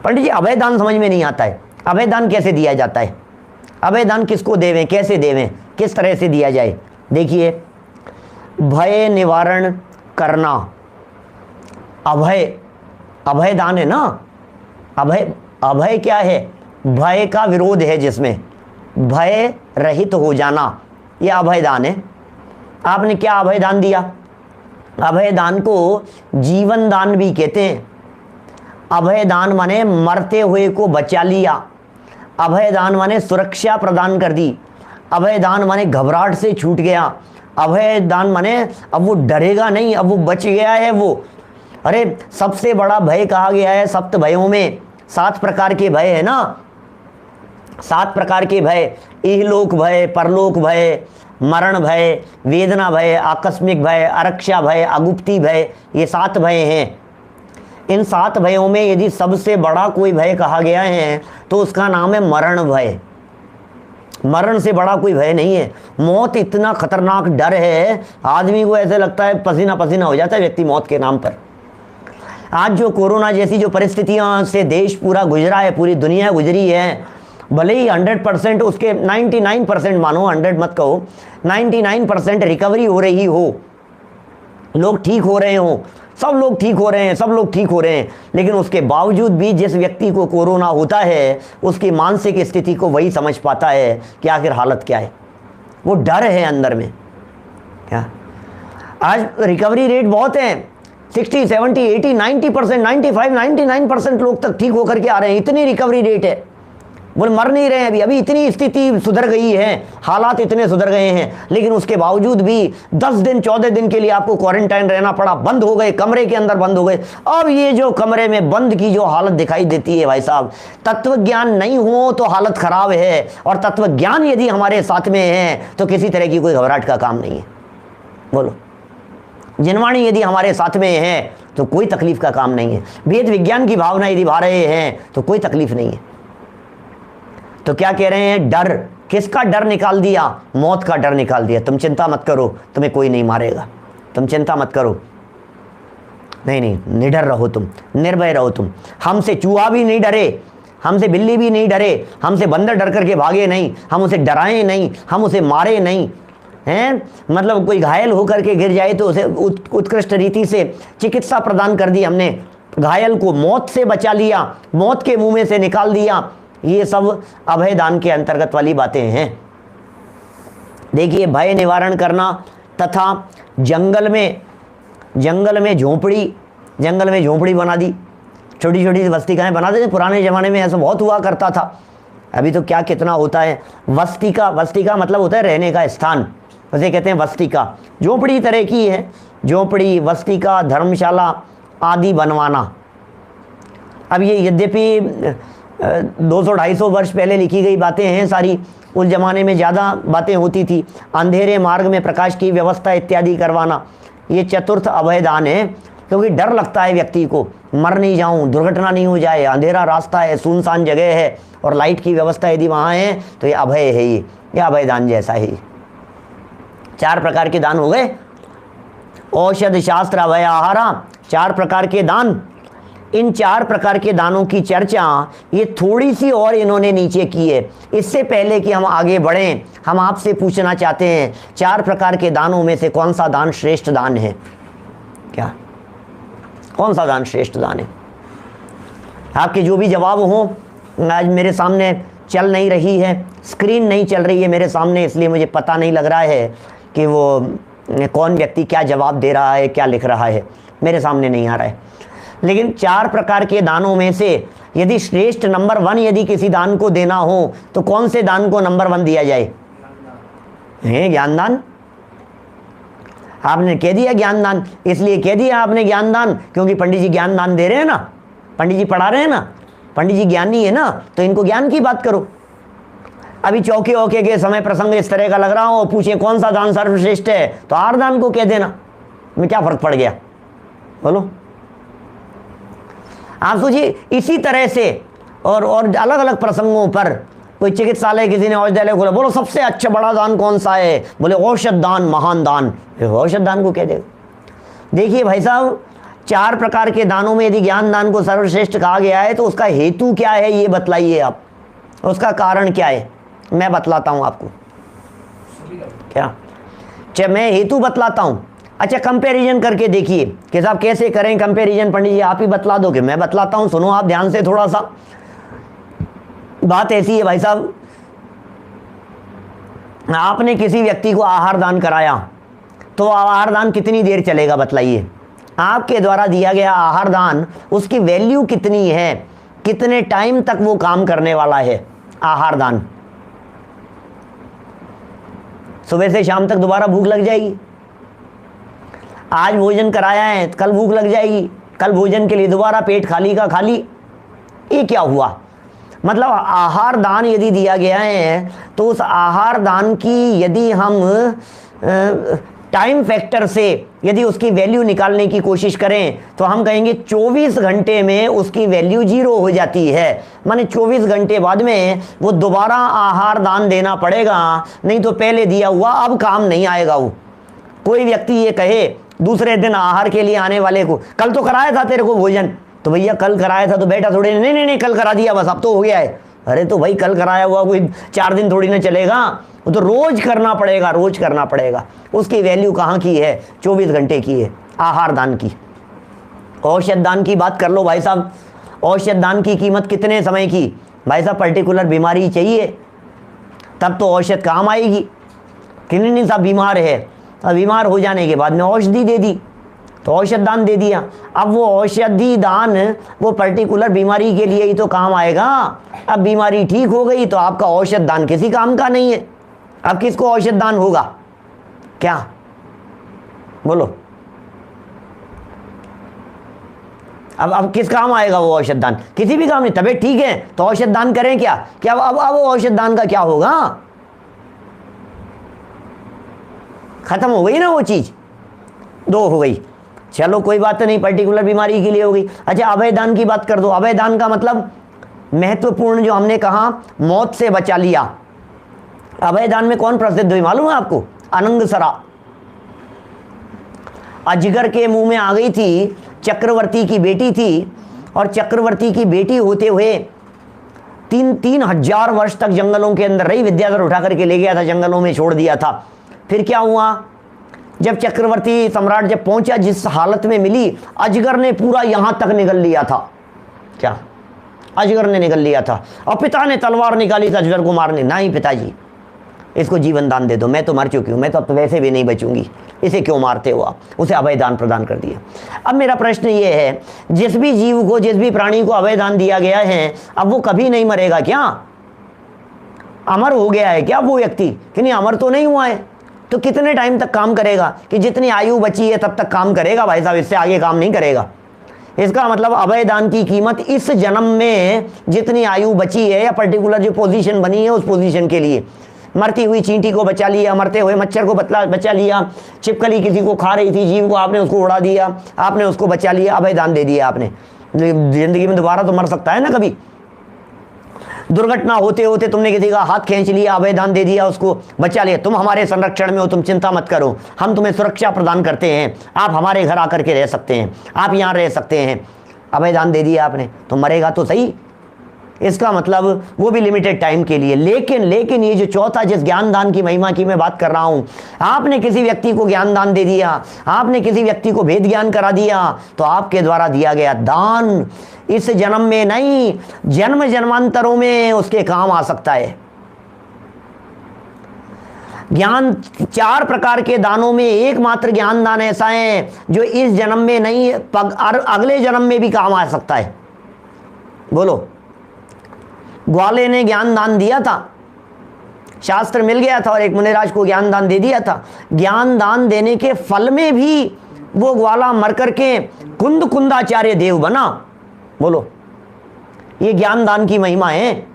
पंडित जी अभय दान समझ में नहीं आता है, अभय दान कैसे दिया जाता है, अभय दान किसको देवें, कैसे देवें, किस तरह से दिया जाए? देखिए, भय निवारण करना, अभय, अभय दान है ना। अभय, अभय क्या है? भय का विरोध है, जिसमें भय रहित हो जाना, यह अभय दान है। आपने क्या अभय दान दिया? अभय दान को जीवन दान भी कहते हैं। अभय दान माने मरते हुए को बचा लिया। अभय दान माने सुरक्षा प्रदान कर दी। अभय दान माने घबराहट से छूट गया। अभय दान माने अब वो डरेगा नहीं, अब वो बच गया है वो। अरे सबसे बड़ा भय कहा गया है सप्त भयों में, 7 प्रकार के भय है ना, 7 प्रकार के भय, इहलोक भय, परलोक भय, मरण भय, वेदना भय, आकस्मिक भय, अरक्षा भय, अगुप्ती भय, ये 7 भय हैं। इन 7 भयों में यदि सबसे बड़ा कोई भय कहा गया है तो उसका नाम है मरण भय। मरण से बड़ा कोई भय नहीं है। मौत इतना खतरनाक डर है, आदमी को ऐसे लगता है पसीना पसीना हो जाता है व्यक्ति मौत के नाम पर। आज जो कोरोना जैसी जो परिस्थितियां से देश पूरा गुजरा है, पूरी दुनिया गुजरी है, भले ही 100% उसके 99% मानो, 100 मत कहो, 99% रिकवरी हो रही हो, लोग ठीक हो रहे हो, सब लोग ठीक हो रहे हैं, सब लोग ठीक हो रहे हैं, लेकिन उसके बावजूद भी जिस व्यक्ति को कोरोना होता है उसकी मानसिक स्थिति को वही समझ पाता है कि आखिर हालत क्या है। वो डर है अंदर में। क्या आज रिकवरी रेट बहुत है, 60, 70, 80, 90%, 95, 99% लोग तक ठीक होकर के आ रहे हैं, इतनी रिकवरी रेट है। बोले मर नहीं रहे हैं अभी इतनी स्थिति सुधर गई है, हालात इतने सुधर गए हैं, लेकिन उसके बावजूद भी 10 दिन 14 दिन के लिए आपको क्वारंटाइन रहना पड़ा, बंद हो गए, कमरे के अंदर बंद हो गए। अब ये जो कमरे में बंद की जो हालत दिखाई देती है भाई साहब, तत्व ज्ञान नहीं हो तो हालत खराब है, और तत्व ज्ञान यदि हमारे साथ में है तो किसी तरह की कोई घबराहट का काम नहीं है। बोलो, जिनवाणी यदि हमारे साथ में है तो कोई तकलीफ का काम नहीं है। वेद विज्ञान की भावना यदि भा रहे हैं तो कोई तकलीफ नहीं है। तो क्या कह रहे हैं? डर, किसका डर निकाल दिया? मौत का डर निकाल दिया। तुम चिंता मत करो, तुम्हें कोई नहीं मारेगा, तुम चिंता मत करो, नहीं नहीं, निडर रहो, तुम निर्भय रहो। तुम हमसे चूहा भी नहीं डरे, हमसे बिल्ली भी नहीं डरे, हमसे बंदर डर करके भागे नहीं, हम उसे डराए नहीं, हम उसे मारे नहीं हैं। मतलब कोई घायल होकर के गिर जाए तो उसे उत्कृष्ट रीति से चिकित्सा प्रदान कर दी हमने, घायल को मौत से बचा लिया, मौत के मुंह में से निकाल दिया। ये सब अभय दान के अंतर्गत वाली बातें हैं। देखिए, भय निवारण करना तथा जंगल में झोंपड़ी बना दी, छोटी छोटी वस्तिकाएं बना देते। पुराने ज़माने में ऐसा बहुत हुआ करता था, अभी तो क्या कितना होता है। वस्तिका मतलब होता है रहने का स्थान, उसे कहते हैं वस्तिका। झोंपड़ी तरह की है, झोंपड़ी, वस्तिका, धर्मशाला आदि बनवाना। अब ये यद्यपि 200-250 वर्ष पहले लिखी गई बातें हैं सारी, उस जमाने में ज़्यादा बातें होती थी। अंधेरे मार्ग में प्रकाश की व्यवस्था इत्यादि करवाना, ये चतुर्थ अभय दान है। क्योंकि डर लगता है व्यक्ति को, मर नहीं जाऊं, दुर्घटना नहीं हो जाए, अंधेरा रास्ता है, सुनसान जगह है और लाइट की व्यवस्था यदि वहाँ है तो ये अभय है, ये अभय दान जैसा है। 4 प्रकार के दान हो गए। औषध शास्त्र अभय आहारा, 4 प्रकार के दान। इन 4 प्रकार के दानों की चर्चा ये थोड़ी सी और इन्होंने नीचे की है। इससे पहले कि हम आगे बढ़ें, हम आपसे पूछना चाहते हैं 4 प्रकार के दानों में से कौन सा दान श्रेष्ठ दान है? क्या कौन सा दान श्रेष्ठ दान है? आपके जो भी जवाब हो, आज मेरे सामने चल नहीं रही है, स्क्रीन नहीं चल रही है मेरे सामने, इसलिए मुझे पता नहीं लग रहा है कि वो कौन व्यक्ति क्या जवाब दे रहा है, क्या लिख रहा है, मेरे सामने नहीं आ रहा है। लेकिन 4 प्रकार के दानों में से यदि श्रेष्ठ नंबर 1 यदि किसी दान को देना हो तो कौन से दान को नंबर 1 दिया जाए? ज्ञान दान। आपने कह दिया ज्ञान दान, इसलिए कह दिया आपने ज्ञान दान क्योंकि पंडित जी ज्ञान दान दे रहे हैं ना, पंडित जी पढ़ा रहे हैं ना, पंडित जी ज्ञानी है ना, तो इनको ज्ञान की बात करो। अभी चौके औके के समय प्रसंग इस तरह का लग रहा हो, पूछे कौन सा दान सर्वश्रेष्ठ है तो आहार दान को कह देना, में क्या फर्क पड़ गया? बोलो। आप सोचिए इसी तरह से और अलग अलग प्रसंगों पर कोई चिकित्सालय किसी ने औषधालय खोला, बोलो सबसे अच्छा बड़ा दान कौन सा है? बोले औषध दान, महान दान। औषध दान को कह देगा। देखिए भाई साहब, 4 प्रकार के दानों में यदि ज्ञान दान को सर्वश्रेष्ठ कहा गया है तो उसका हेतु क्या है ये बतलाइए आप, उसका कारण क्या है? मैं बतलाता हूं आपको। क्या? अच्छा मैं हेतु बतलाता हूं। अच्छा कंपैरिजन करके देखिए कि साहब कैसे करें कंपैरिजन? पंडित जी आप ही बतला दोगे? मैं बतलाता हूं, सुनो आप ध्यान से थोड़ा सा। बात ऐसी है भाई साहब, आपने किसी व्यक्ति को आहार दान कराया तो आहार दान कितनी देर चलेगा बतलाइए? आपके द्वारा दिया गया आहार दान उसकी वैल्यू कितनी है, कितने टाइम तक वो काम करने वाला है आहार दान? सुबह से शाम तक दोबारा भूख लग जाएगी। आज भोजन कराया है कल भूख लग जाएगी, कल भोजन के लिए दोबारा पेट खाली का खाली। ये क्या हुआ? मतलब आहार दान यदि दिया गया है तो उस आहार दान की यदि हम टाइम फैक्टर से यदि उसकी वैल्यू निकालने की कोशिश करें तो हम कहेंगे 24 घंटे में उसकी वैल्यू 0 हो जाती है। माने 24 घंटे बाद में वो दोबारा आहार दान देना पड़ेगा, नहीं तो पहले दिया हुआ अब काम नहीं आएगा। वो कोई व्यक्ति ये कहे दूसरे दिन आहार के लिए आने वाले को, कल तो कराया था तेरे को भोजन, तो भैया कल कराया था तो बेटा थोड़े, नहीं कल करा दिया बस अब तो हो गया है। अरे तो भाई कल कराया हुआ कोई 4 दिन थोड़ी ना चलेगा, वो तो रोज करना पड़ेगा, रोज करना पड़ेगा। उसकी वैल्यू कहाँ की है? 24 घंटे की है आहार दान की। औषध दान की बात कर लो भाई साहब, औषध दान की कीमत कितने समय की? भाई साहब पर्टिकुलर बीमारी चाहिए तब तो औषध काम आएगी। किन्हीं साहब बीमार है, अब बीमार हो जाने के बाद में औषधि दे दी तो औषध दान दे दिया। अब वो औषधि दान वो पर्टिकुलर बीमारी के लिए ही तो काम आएगा। अब बीमारी ठीक हो गई तो आपका औषध दान किसी काम का नहीं है। अब किसको औषध दान होगा? क्या बोलो? अब किस काम आएगा वो औषध दान? किसी भी काम नहीं। तबीयत ठीक है तो औषध दान करें क्या? क्या अब वो औषध दान का क्या होगा? खत्म हो गई ना वो चीज, 2 हो गई। चलो कोई बात नहीं, पर्टिकुलर बीमारी के लिए हो गई। अच्छा अभय दान की बात कर दो। अभय दान का मतलब महत्वपूर्ण जो हमने कहा मौत से बचा लिया। अभय दान में कौन प्रसिद्ध हुई मालूम है आपको? अनंगसरा। अजगर के मुंह में आ गई थी, चक्रवर्ती की बेटी थी, और चक्रवर्ती की बेटी होते हुए 3,000 वर्ष तक जंगलों के अंदर रही। विद्याधर उठा करके ले गया था, जंगलों में छोड़ दिया था। फिर क्या हुआ? जब चक्रवर्ती सम्राट जब पहुंचा, जिस हालत में मिली, अजगर ने पूरा यहां तक निगल लिया था। क्या? अजगर ने निगल लिया था। और पिता ने तलवार निकाली था अजगर को मारने। नहीं पिताजी इसको जीवन दान दे दो, मैं तो मर चुकी हूं, मैं तो अब तो वैसे भी नहीं बचूंगी, इसे क्यों मारते हो आप? उसे अभय दान प्रदान कर दिया। अब मेरा प्रश्न ये है, जिस भी जीव को, जिस भी प्राणी को अभय दान दिया गया है, अब वो कभी नहीं मरेगा क्या? अमर हो गया है क्या वो व्यक्ति? कि नहीं, अमर तो नहीं हुआ है। तो कितने टाइम तक काम करेगा? कि जितनी आयु बची है तब तक काम करेगा भाई साहब, इससे आगे काम नहीं करेगा। इसका मतलब अभय दान की कीमत इस जन्म में जितनी आयु बची है या पर्टिकुलर जो पोजीशन बनी है उस पोजीशन के लिए। मरती हुई चींटी को बचा लिया, मरते हुए मच्छर को बचा लिया, छिपकली किसी को खा रही थी जीव को, आपने उसको उड़ा दिया, आपने उसको बचा लिया, अभय दान दे दिया आपने। जिंदगी में दोबारा तो मर सकता है ना कभी। दुर्घटना होते होते तुमने किसी का हाथ खींच लिया, अभय दान दे दिया, उसको बचा लिया, तुम हमारे संरक्षण में हो, तुम चिंता मत करो, हम तुम्हें सुरक्षा प्रदान करते हैं, आप हमारे घर आकर के रह सकते हैं, आप यहाँ रह सकते हैं। अभय दान दे दिया आपने, तो मरेगा तो सही। इसका मतलब वो भी लिमिटेड टाइम के लिए। लेकिन ये जो चौथा जिस ज्ञान दान की महिमा की मैं बात कर रहा हूं, आपने किसी व्यक्ति को ज्ञान दान दे दिया, आपने किसी व्यक्ति को भेद ज्ञान करा दिया, तो आपके द्वारा दिया गया दान इस जन्म में नहीं, जन्म जन्मांतरों में उसके काम आ सकता है। ज्ञान 4 प्रकार के दानों में एकमात्र ज्ञान दान ऐसा है जो इस जन्म में नहीं अगले जन्म में भी काम आ सकता है। बोलो, ग्वाले ने ज्ञान दान दिया था, शास्त्र मिल गया था और एक मुनिराज को ज्ञान दान दे दिया था। ज्ञान दान देने के फल में भी वो ग्वाला मर करके कुंद कुंदाचार्य देव बना। बोलो, ये ज्ञान दान की महिमा है।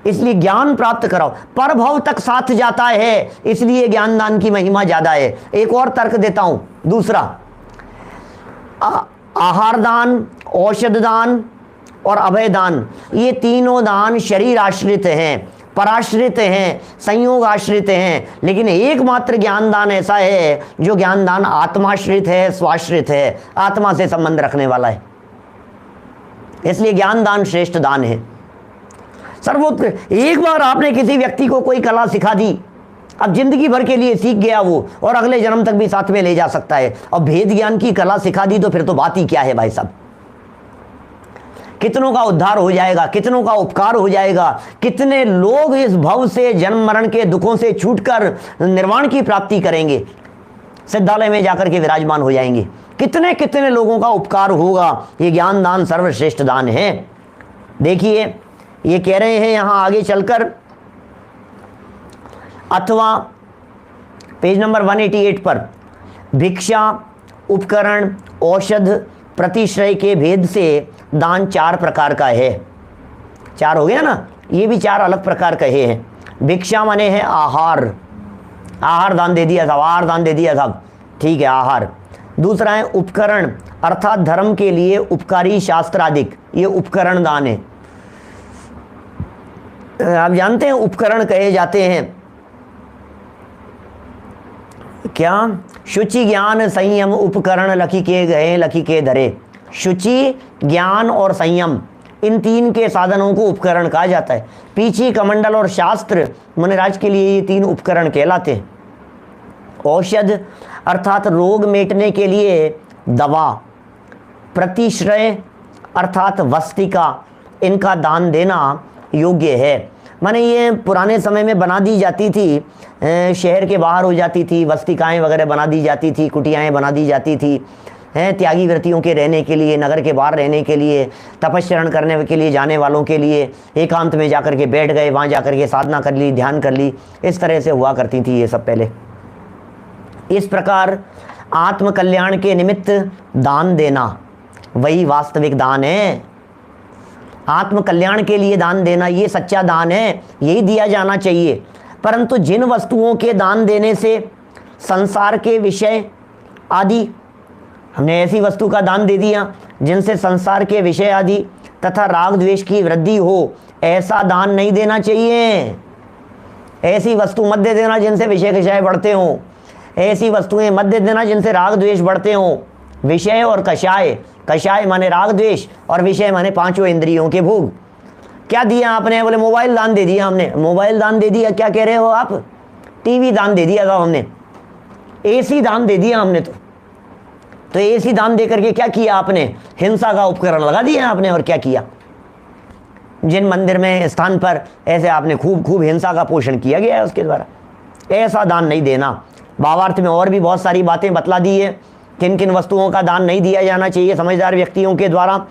इसलिए ज्ञान प्राप्त कराओ, परभव तक साथ जाता है, इसलिए ज्ञान दान की महिमा ज्यादा है। एक और तर्क देता हूं, दूसरा, आहार दान, औषध दान और अभय दान, ये तीनों दान शरीर आश्रित हैं, पराश्रित हैं, संयोग आश्रित हैं, लेकिन एकमात्र ज्ञान दान ऐसा है जो ज्ञान दान आत्माश्रित है, स्वाश्रित है, आत्मा से संबंध रखने वाला है। इसलिए ज्ञान दान श्रेष्ठ दान है, सर्वोत्तम। एक बार आपने किसी व्यक्ति को कोई कला सिखा दी, अब जिंदगी भर के लिए सीख गया वो, और अगले जन्म तक भी साथ में ले जा सकता है। और भेद ज्ञान की कला सिखा दी तो फिर तो बात ही क्या है भाई साहब। कितनों का उद्धार हो जाएगा, कितनों का उपकार हो जाएगा, कितने लोग इस भव से, जन्म मरण के दुखों से छूटकर निर्वाण की प्राप्ति करेंगे, सिद्धालय में जाकर के विराजमान हो जाएंगे। कितने कितने लोगों का उपकार होगा। ये ज्ञान दान सर्वश्रेष्ठ दान है। देखिए, ये कह रहे हैं यहां आगे चलकर, अथवा पेज नंबर 188 पर, भिक्षा, उपकरण, औषध, प्रतिश्रय के भेद से दान 4 प्रकार का है। 4 हो गया ना, ये भी 4 अलग प्रकार कहे हैं। भिक्षा माने है आहार, आहार दान दे दिया साहब, आहार दान दे दिया साहब, ठीक है, आहार। दूसरा है उपकरण, अर्थात धर्म के लिए उपकारी शास्त्रादिक, ये उपकरण दान है। आप जानते हैं उपकरण कहे जाते हैं क्या? शुचि, ज्ञान, संयम, उपकरण लखी के गए लखी के धरे। शुचि, ज्ञान और संयम, इन 3 के साधनों को उपकरण कहा जाता है। पीछी, कमंडल और शास्त्र मुनिराज के लिए ये 3 उपकरण कहलाते हैं। औषध अर्थात रोग मिटने के लिए दवा, प्रतिश्रय अर्थात वस्तिका, इनका दान देना योग्य है। माने ये पुराने समय में बना दी जाती थी, शहर के बाहर हो जाती थी, वस्तिकाएं वगैरह बना दी जाती थी, कुटियाएं बना दी जाती थी, त्यागी व्रतियों के रहने के लिए, नगर के बाहर रहने के लिए, तपस्चरण करने के लिए जाने वालों के लिए, एकांत में जाकर के बैठ गए, वहाँ जाकर के साधना कर ली, ध्यान कर ली, इस तरह से हुआ करती थी ये सब पहले। इस प्रकार आत्मकल्याण के निमित्त दान देना वही वास्तविक दान है। आत्मकल्याण के लिए दान देना ये सच्चा दान है, यही दिया जाना चाहिए। परंतु जिन वस्तुओं के दान देने से संसार के विषय आदि, हमने ऐसी वस्तु का दान दे दिया जिनसे संसार के विषय आदि तथा राग द्वेष की वृद्धि हो, ऐसा दान नहीं देना चाहिए। ऐसी वस्तु मत दे देना जिनसे विषय कषाय बढ़ते हों, ऐसी वस्तुएं मत दे देना जिनसे राग द्वेष बढ़ते हों। विषय और कषाय, कषाय माने राग द्वेष और विषय माने 5 इंद्रियों के भोग। क्या दिया आपने? बोले मोबाइल दान दे दिया हमने। मोबाइल दान दे दिया, क्या कह रहे हो आप? टीवी दान दे दिया था हमने, एसी दान दे दिया हमने। तो एसी दान दे करके क्या किया आपने? हिंसा का उपकरण लगा दिया आपने। और क्या किया? जिन मंदिर में स्थान पर ऐसे आपने खूब हिंसा का पोषण किया गया है उसके द्वारा, ऐसा दान नहीं देना। भावार्थ में और भी बहुत सारी बातें बतला दी है, किन किन वस्तुओं का दान नहीं दिया जाना चाहिए समझदार व्यक्तियों के द्वारा।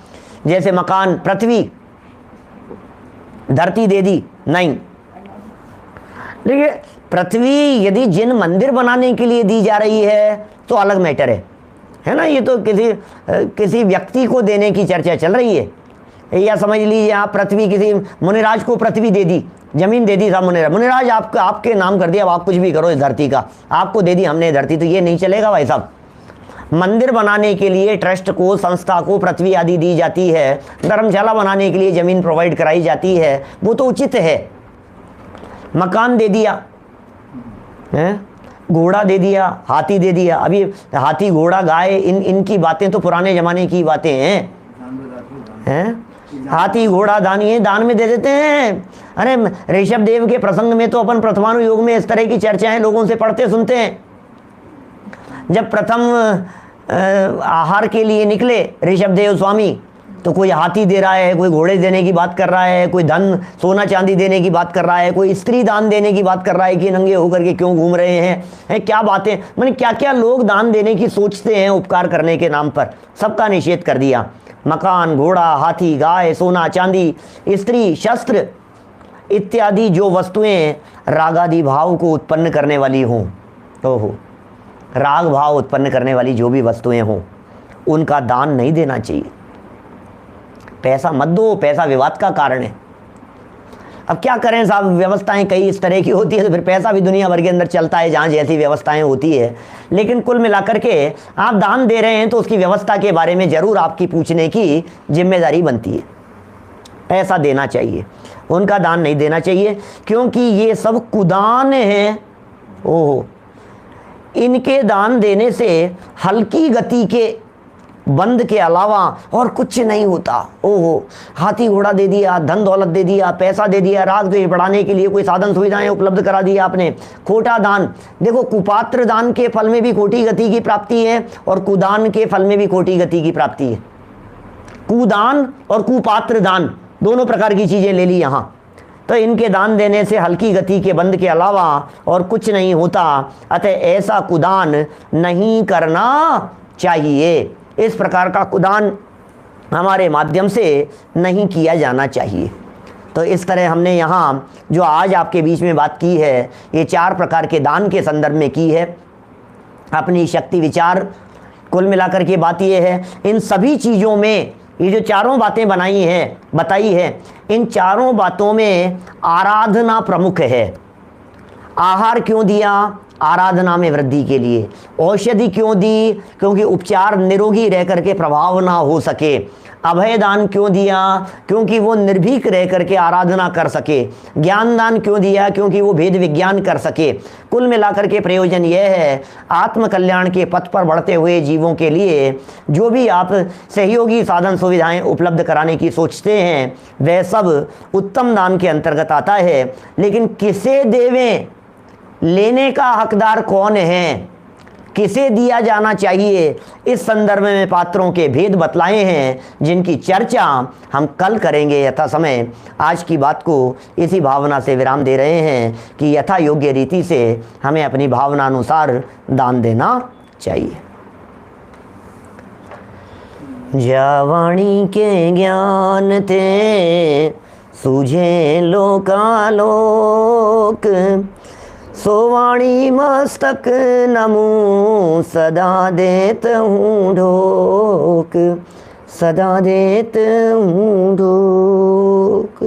जैसे मकान, पृथ्वी, धरती दे दी नहीं। देखिए, पृथ्वी यदि जिन मंदिर बनाने के लिए दी जा रही है तो अलग मैटर है ना। ये तो किसी व्यक्ति को देने की चर्चा चल रही है। या समझ लीजिए आप पृथ्वी, किसी मुनिराज को पृथ्वी दे दी, जमीन दे दी था मुनिराज आपके नाम कर दिया, अब आप कुछ भी करो इस धरती का, आपको दे दी हमने धरती। तो ये नहीं चलेगा भाई साहब। मंदिर बनाने के लिए ट्रस्ट को, संस्था को पृथ्वी आदि दी जाती है, धर्मशाला बनाने के लिए जमीन प्रोवाइड कराई जाती है, वो तो उचित है। मकान दे दिया है, घोड़ा दे दिया, हाथी दे दिया। अभी हाथी, घोड़ा, गाय, इनकी बातें तो पुराने जमाने की बातें हैं। हाथी, घोड़ा दान में दे देते हैं। अरे ऋषभ देव के प्रसंग में तो अपन प्रथमानुयोग में इस तरह की चर्चाएं लोगों से पढ़ते सुनते हैं। जब प्रथम आहार के लिए निकले ऋषभ देव स्वामी, तो कोई हाथी दे रहा है, कोई घोड़े देने की बात कर रहा है, कोई धन सोना चांदी देने की बात कर रहा है, कोई स्त्री दान देने की बात कर रहा है कि नंगे होकर के क्यों घूम रहे हैं, क्या बातें, मैंने क्या क्या लोग दान देने की सोचते हैं उपकार करने के नाम पर, सबका निषेध कर दिया। मकान, घोड़ा, हाथी, गाय, सोना चांदी, स्त्री, शस्त्र इत्यादि जो वस्तुएं रागादि भाव को उत्पन्न करने वाली हों, ओहो, राग भाव उत्पन्न करने वाली जो भी वस्तुएं हों उनका दान नहीं देना चाहिए। पैसा मत दो, पैसा विवाद का कारण है। अब क्या करें साहब, व्यवस्थाएं कई इस तरह की होती है तो फिर पैसा भी दुनिया भर के अंदर चलता है जहाँ जैसी व्यवस्थाएं होती है। लेकिन कुल मिलाकर के आप दान दे रहे हैं तो उसकी व्यवस्था के बारे में ज़रूर आपकी पूछने की जिम्मेदारी बनती है। पैसा देना चाहिए, उनका दान नहीं देना चाहिए, क्योंकि ये सब कुदान हैं। ओहो, इनके दान देने से हल्की गति के बंद के अलावा और कुछ नहीं होता। ओहो, हाथी घोड़ा दे दिया, धन दौलत दे दिया, पैसा दे दिया, राग द्वेष बढ़ाने के लिए कोई साधन सुविधाएं उपलब्ध करा दिया आपने। खोटा दान, देखो कुपात्र दान के फल में भी खोटी गति की प्राप्ति है और कुदान के फल में भी खोटी गति की प्राप्ति है। कुदान और कुपात्र दान दोनों प्रकार की चीजें ले ली यहाँ। तो इनके दान देने से हल्की गति के बंद के अलावा और कुछ नहीं होता, अतः ऐसा कुदान नहीं करना चाहिए। इस प्रकार का कुदान हमारे माध्यम से नहीं किया जाना चाहिए। तो इस तरह हमने यहाँ जो आज आपके बीच में बात की है, ये 4 प्रकार के दान के संदर्भ में की है। अपनी शक्ति विचार, कुल मिलाकर के बात ये है, इन सभी चीज़ों में ये जो चारों बातें बताई है, इन चारों बातों में आराधना प्रमुख है। आहार क्यों दिया? आराधना में वृद्धि के लिए। औषधि क्यों दी? क्योंकि उपचार निरोगी रह करके प्रभाव ना हो सके। अभय दान क्यों दिया? क्योंकि वो निर्भीक रह करके आराधना कर सके। ज्ञान दान क्यों दिया? क्योंकि वो भेद विज्ञान कर सके। कुल मिलाकर के प्रयोजन यह है, आत्म कल्याण के पथ पर बढ़ते हुए जीवों के लिए जो भी आप सहयोगी साधन सुविधाएं उपलब्ध कराने की सोचते हैं वह सब उत्तम दान के अंतर्गत आता है। लेकिन किसे देवें, लेने का हकदार कौन है, किसे दिया जाना चाहिए, इस संदर्भ में पात्रों के भेद बतलाए हैं, जिनकी चर्चा हम कल करेंगे यथा समय। आज की बात को इसी भावना से विराम दे रहे हैं कि यथा योग्य रीति से हमें अपनी भावना अनुसार दान देना चाहिए। जावाणी के ज्ञान थे सूझे लोकालोक, सोवाणी मस्तक नमो सदा देत हूँ ढोक, सदा देत हूँ ढोक।